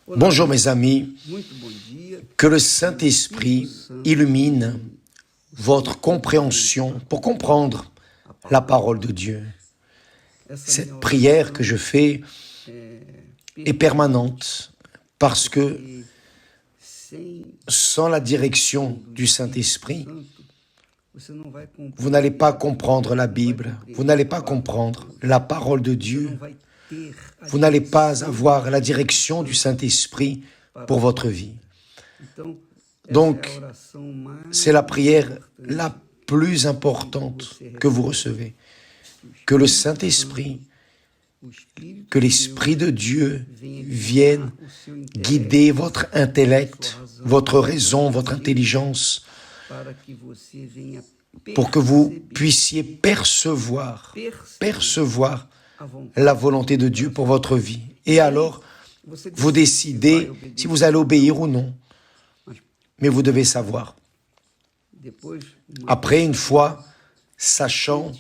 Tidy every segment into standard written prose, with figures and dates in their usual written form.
Bonjour mes amis, que le Saint-Esprit illumine votre compréhension pour comprendre la parole de Dieu. Cette prière que je fais est permanente parce que sans la direction du Saint-Esprit, vous n'allez pas comprendre la Bible, vous n'allez pas comprendre la parole de Dieu, vous n'allez pas avoir la direction du Saint-Esprit pour votre vie. Donc, c'est la prière la plus importante que vous recevez. Que le Saint-Esprit, que l'Esprit de Dieu vienne guider votre intellect, votre raison, votre intelligence, pour que vous puissiez percevoir la volonté de Dieu pour votre vie. Et alors, vous décidez si vous allez obéir ou non. Mais vous devez savoir. Après, une fois, sachant,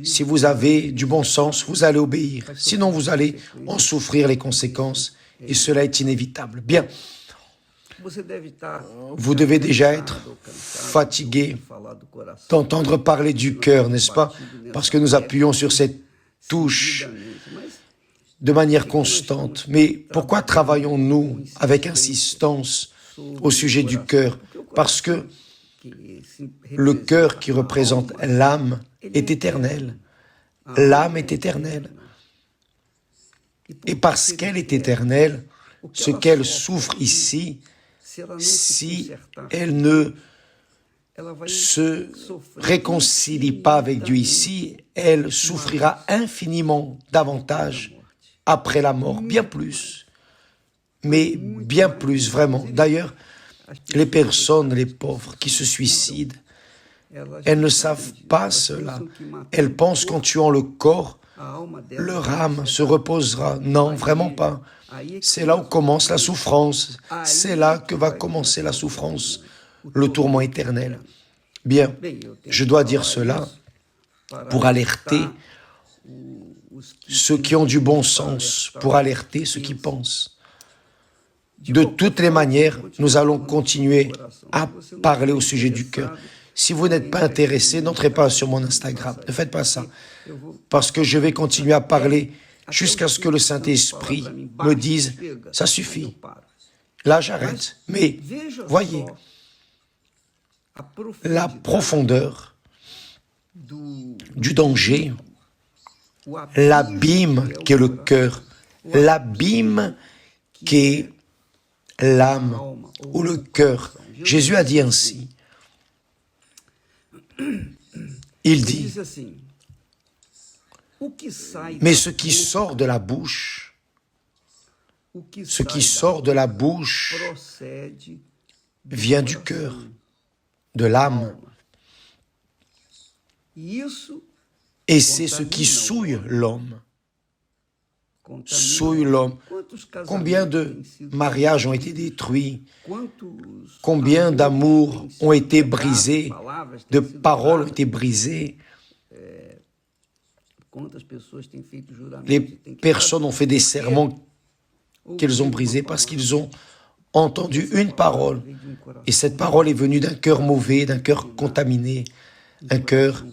si vous avez du bon sens, vous allez obéir. Sinon, vous allez en souffrir les conséquences. Et cela est inévitable. Bien. Vous devez déjà être fatigué d'entendre parler du cœur, n'est-ce pas? Parce que nous appuyons sur cette touche de manière constante. Mais pourquoi travaillons-nous avec insistance au sujet du cœur? Parce que le cœur qui représente l'âme est éternel. L'âme est éternelle. Et parce qu'elle est éternelle, ce qu'elle souffre ici, si elle ne se réconcilie pas avec Dieu ici, elle souffrira infiniment davantage après la mort, bien plus, mais bien plus vraiment. D'ailleurs, les personnes, les pauvres qui se suicident, elles ne savent pas cela. Elles pensent qu'en tuant le corps, leur âme se reposera. Non, vraiment pas. C'est là où commence la souffrance. C'est là que va commencer la souffrance, le tourment éternel. Bien, je dois dire cela pour alerter ceux qui ont du bon sens, pour alerter ceux qui pensent. De toutes les manières, nous allons continuer à parler au sujet du cœur. Si vous n'êtes pas intéressé, n'entrez pas sur mon Instagram. Ne faites pas ça. Parce que je vais continuer à parler jusqu'à ce que le Saint-Esprit me dise « ça suffit ». Là, j'arrête. Mais voyez, la profondeur du danger, l'abîme qu'est le cœur, l'abîme qu'est l'âme ou le cœur. Jésus a dit ainsi. Il dit, mais ce qui sort de la bouche, vient du cœur, de l'âme. Et c'est ce qui souille l'homme. Combien de mariages ont été détruits? Combien d'amours ont été brisés? De paroles ont été brisées? Les personnes ont fait des serments qu'ils ont brisés parce qu'ils ont entendu une parole. Et cette parole est venue d'un cœur mauvais, d'un cœur contaminé, un cœur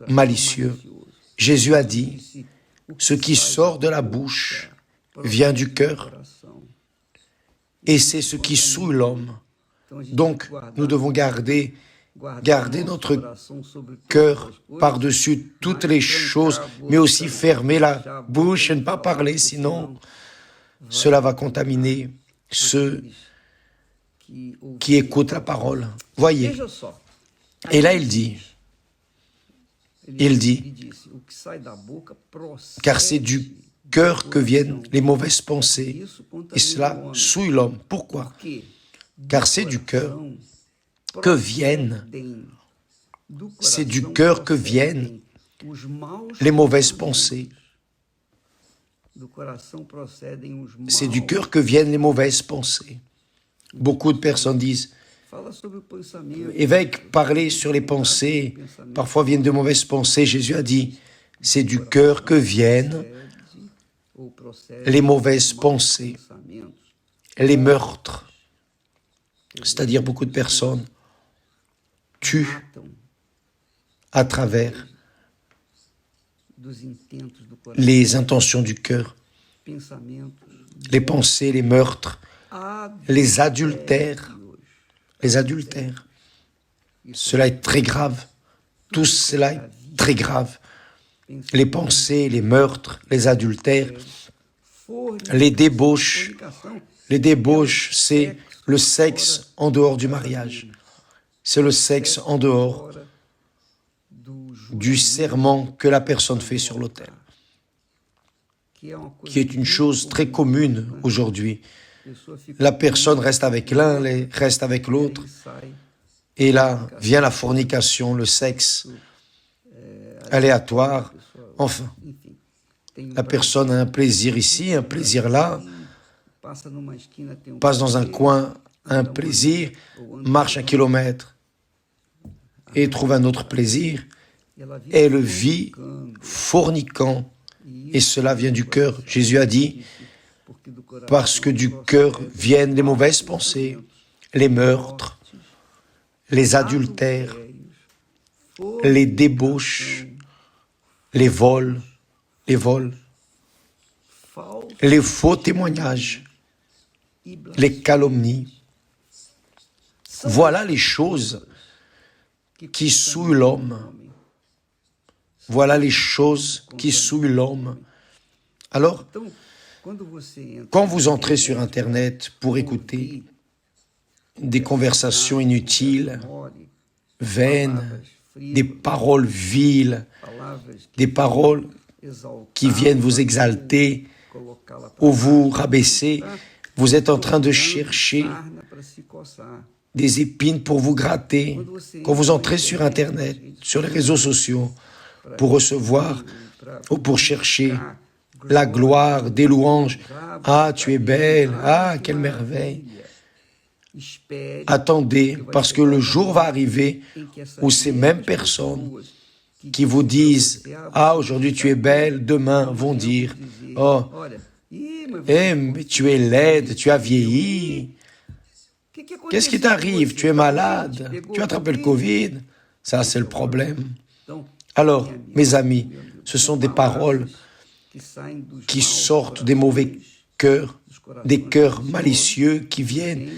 malicieux. Jésus a dit, ce qui sort de la bouche vient du cœur. Et c'est ce qui souille l'homme. Donc, nous devons garder notre cœur par-dessus toutes les choses, mais aussi fermer la bouche et ne pas parler, sinon cela va contaminer ceux qui écoutent la parole. Voyez. Et là, il dit, car c'est du cœur que viennent les mauvaises pensées, et cela souille l'homme. Pourquoi? Car c'est du cœur que viennent les mauvaises pensées. C'est du cœur que viennent les mauvaises pensées. Beaucoup de personnes disent, évêque, parler sur les pensées, parfois viennent de mauvaises pensées. Jésus a dit, c'est du cœur que viennent les mauvaises pensées, les meurtres, c'est-à-dire beaucoup de personnes tuent à travers les intentions du cœur, les pensées, les meurtres, les adultères. Cela est très grave. Tout cela est très grave. Les pensées, les meurtres, les adultères, les débauches. Les débauches, c'est le sexe en dehors du mariage. C'est le sexe en dehors du serment que la personne fait sur l'autel, qui est une chose très commune aujourd'hui. La personne reste avec l'un, reste avec l'autre, et là vient la fornication, le sexe aléatoire. Enfin, la personne a un plaisir ici, un plaisir là, passe dans un coin, un plaisir, marche 1 kilomètre et trouve un autre plaisir. Elle vit forniquant, et cela vient du cœur. Jésus a dit, parce que du cœur viennent les mauvaises pensées, les meurtres, les adultères, les débauches, les vols, les faux témoignages, les calomnies. Voilà les choses qui souillent l'homme. Voilà les choses qui souillent l'homme. Alors, quand vous entrez sur Internet pour écouter des conversations inutiles, vaines, des paroles viles, des paroles qui viennent vous exalter ou vous rabaisser, vous êtes en train de chercher des épines pour vous gratter. Quand vous entrez sur Internet, sur les réseaux sociaux, pour recevoir ou pour chercher la gloire, des louanges. Ah, tu es belle, ah, quelle merveille. Attendez, parce que le jour va arriver où ces mêmes personnes qui vous disent « Ah, aujourd'hui tu es belle », demain vont dire « Oh, mais tu es laide, tu as vieilli. Qu'est-ce qui t'arrive? Tu es malade, tu as attrapé le Covid. » Ça, c'est le problème. Alors, mes amis, ce sont des paroles qui sortent des mauvais cœurs, des cœurs malicieux qui viennent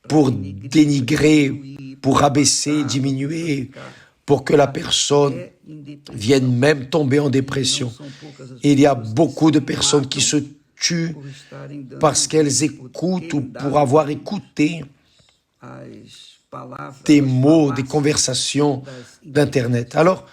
pour dénigrer, pour rabaisser, diminuer, pour que la personne vienne même tomber en dépression. Et il y a beaucoup de personnes qui se tuent parce qu'elles écoutent ou pour avoir écouté des mots, des conversations d'Internet. Alors,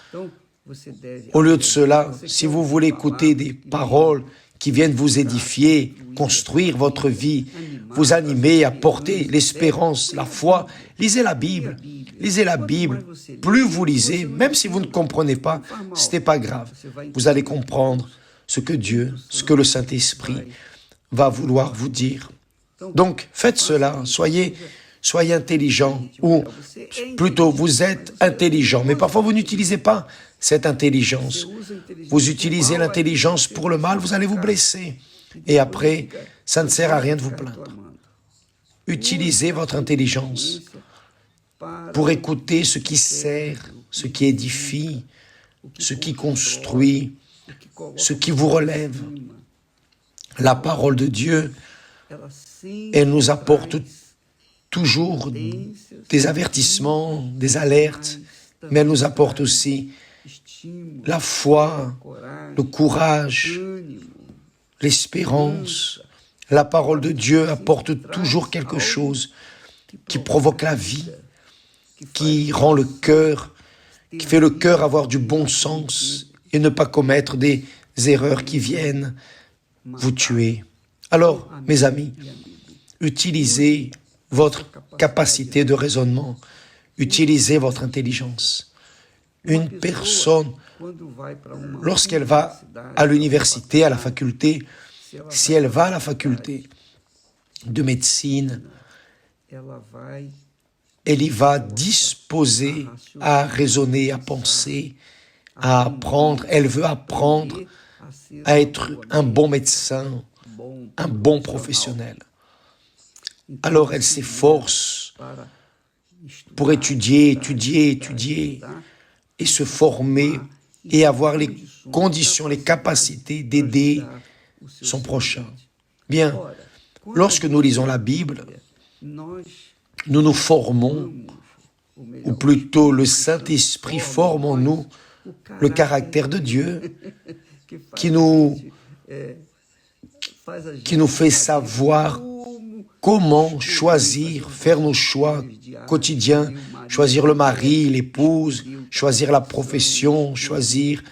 au lieu de cela, si vous voulez écouter des paroles qui viennent vous édifier, construire votre vie, vous animer, apporter l'espérance, la foi, lisez la Bible. Lisez la Bible. Plus vous lisez, même si vous ne comprenez pas, ce n'est pas grave. Vous allez comprendre ce que Dieu, ce que le Saint-Esprit va vouloir vous dire. Donc, faites cela, soyez intelligent, ou plutôt vous êtes intelligent, mais parfois vous n'utilisez pas cette intelligence. Vous utilisez l'intelligence pour le mal, vous allez vous blesser. Et après, ça ne sert à rien de vous plaindre. Utilisez votre intelligence pour écouter ce qui sert, ce qui édifie, ce qui construit, ce qui vous relève. La parole de Dieu, elle nous apporte toujours des avertissements, des alertes, mais elle nous apporte aussi la foi, le courage, l'espérance. La parole de Dieu apporte toujours quelque chose qui provoque la vie, qui rend le cœur, qui fait le cœur avoir du bon sens et ne pas commettre des erreurs qui viennent vous tuer. Alors, mes amis, utilisez votre capacité de raisonnement, utilisez votre intelligence. Une personne, lorsqu'elle va à l'université, à la faculté, si elle va à la faculté de médecine, elle y va disposée à raisonner, à penser, à apprendre. Elle veut apprendre à être un bon médecin, un bon professionnel. Alors elle s'efforce pour étudier et se former et avoir les conditions, les capacités d'aider son prochain. Bien, lorsque nous lisons la Bible, nous nous formons, ou plutôt le Saint-Esprit forme en nous le caractère de Dieu qui nous fait savoir comment choisir, faire nos choix quotidiens, choisir le mari, l'épouse, choisir la profession, choisir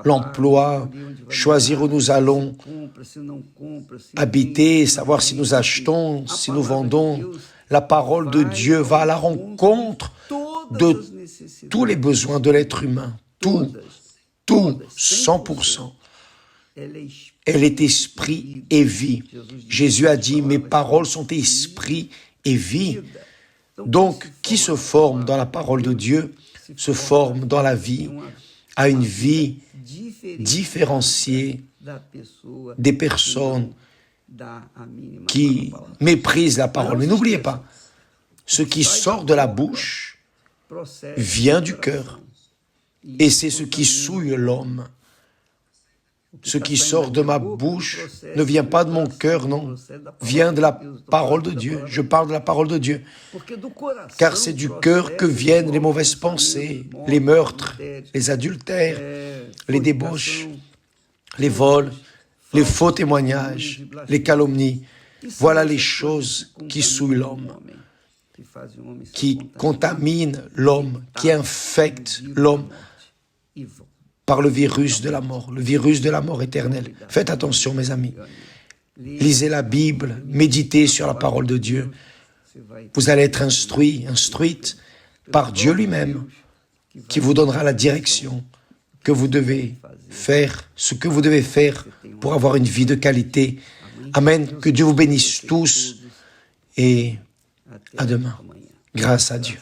l'emploi, choisir où nous allons habiter, savoir si nous achetons, si nous vendons. La parole de Dieu va à la rencontre de tous les besoins de l'être humain. Tout, 100%. Elle est esprit et vie. Jésus a dit, mes paroles sont esprit et vie. Donc, qui se forme dans la parole de Dieu, se forme dans la vie, a une vie différenciée des personnes qui méprisent la parole. Mais n'oubliez pas, ce qui sort de la bouche vient du cœur. Et c'est ce qui souille l'homme. Ce qui sort de ma bouche ne vient pas de mon cœur, non, vient de la parole de Dieu. Je parle de la parole de Dieu. Car c'est du cœur que viennent les mauvaises pensées, les meurtres, les adultères, les débauches, les vols, les faux témoignages, les calomnies. Voilà les choses qui souillent l'homme, qui contaminent l'homme, qui infectent l'homme par le virus de la mort éternelle. Faites attention, mes amis. Lisez la Bible, méditez sur la parole de Dieu. Vous allez être instruite par Dieu lui-même, qui vous donnera la direction que vous devez faire, ce que vous devez faire pour avoir une vie de qualité. Amen. Que Dieu vous bénisse tous et à demain. Grâce à Dieu.